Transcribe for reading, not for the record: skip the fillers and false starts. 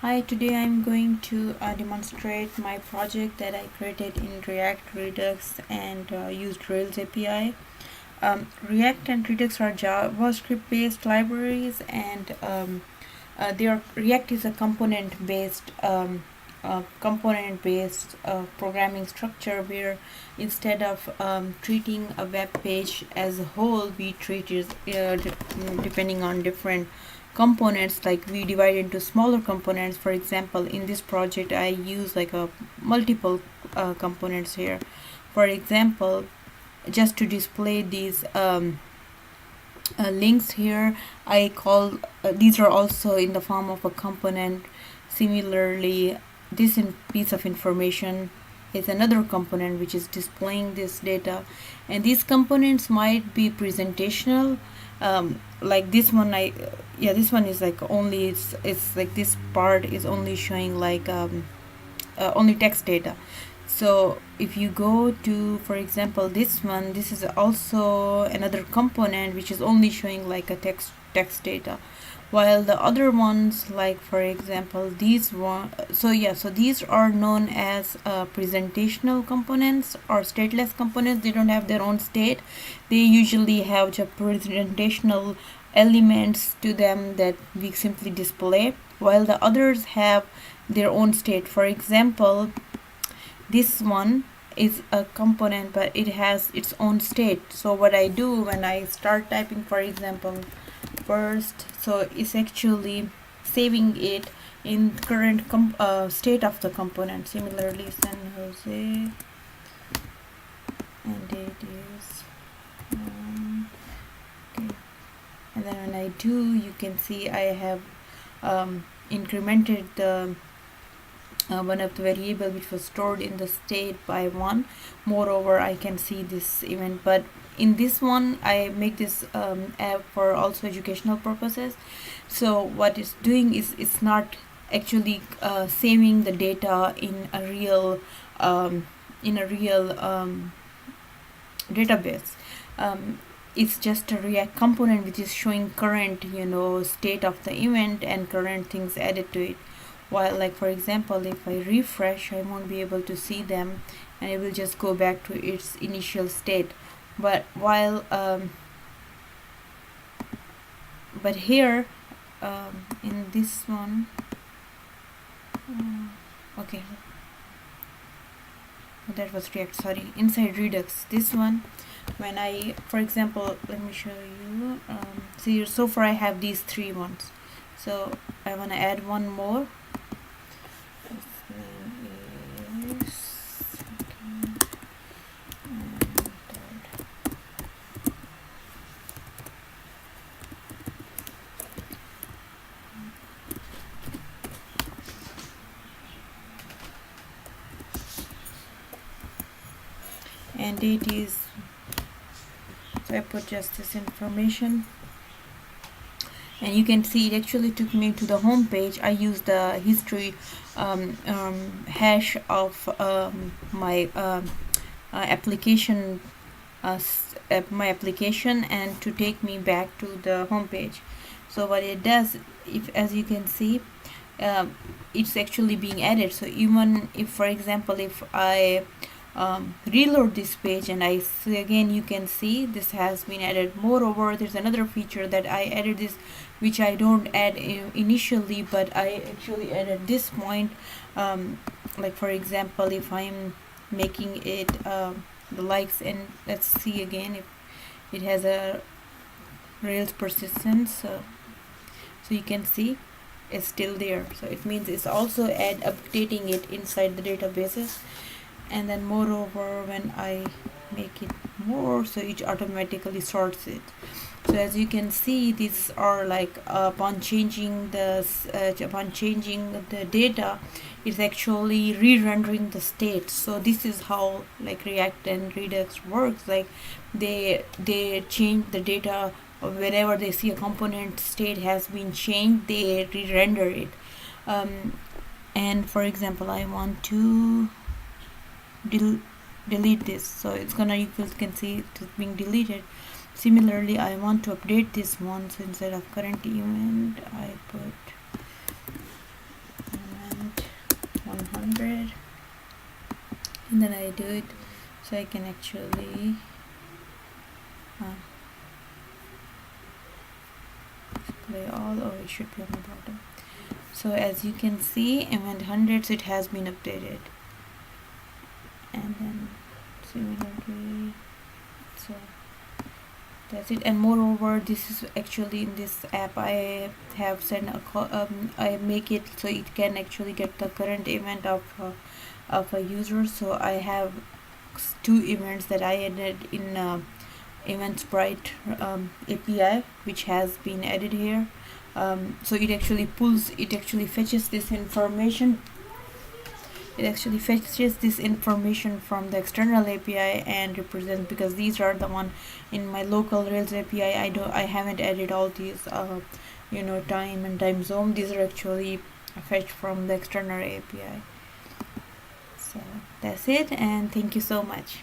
Hi, today I'm going to demonstrate my project that I created in React, Redux, and used Rails API. React and Redux are JavaScript-based libraries, and React is a component-based programming structure where instead of treating a web page as a whole, we treat it depending on different components. Like we divide into smaller components. For example, in this project I use like a multiple components here. For example, just to display these links here, I call these are also in the form of a component. Similarly, this piece of information is another component which is displaying this data, and these components might be presentational. Like this one, this one is like only it's like this part is only showing like only text data. So if you go to, for example, this one, this is also another component which is only showing like a text data, while the other ones, like for example these one, so these are known as presentational components or stateless components. They don't have their own state. They usually have just presentational elements to them that we simply display, while the others have their own state. For example, this one is a component but it has its own state. So what I do when I start typing, for example, first, so it's actually saving it in current state of the component. Similarly, San Jose, and it is okay. And then when I do, you can see I have incremented the one of the variable which was stored in the state by 1. Moreover, I can see this event, but in this one I make this app for also educational purposes. So what it's doing is it's not actually saving the data in a real database. It's just a React component which is showing current state of the event and current things added to it. While, like for example, if I refresh, I won't be able to see them, and it will just go back to its initial state. But while but here in this one, okay, that was React, sorry, inside Redux, this one, when I, for example, let me show you. See, so far I have these 3 ones, so I want to add one more. And it is, so I put just this information, and you can see it actually took me to the home page. I used the history hash of my application and to take me back to the home page. So what it does, if as you can see, it's actually being added. So even if, for example, if I reload this page and I see again, you can see this has been added. Moreover, there's another feature that I added this, which I don't add initially, but I actually added this point. Like for example, if I'm making it the likes, and let's see again if it has a Rails persistence, so you can see it's still there. So it means it's also updating it inside the databases. And then moreover, when I make it more, so it automatically sorts it. So as you can see, these are like upon changing the data, it's actually re-rendering the state. So this is how like React and Redux works. Like they change the data whenever they see a component state has been changed, they re-render it. And for example, I want to delete this, so it's gonna, you can see it's being deleted. Similarly, I want to update this one, so instead of current event I put 100, and then I do it so I can actually display all, or it should be on the bottom. So as you can see, event hundreds, it has been updated. And then similarly, so that's it. And moreover, this is actually in this app I have sent a I make it so it can actually get the current event of a user. So I have 2 events that I added in eventbright API, which has been added here. So it actually fetches this information. It actually fetches this information from the external API and represents, because these are the one in my local Rails API. I haven't added all these time and time zone. These are actually fetched from the external API. So that's it, and thank you so much.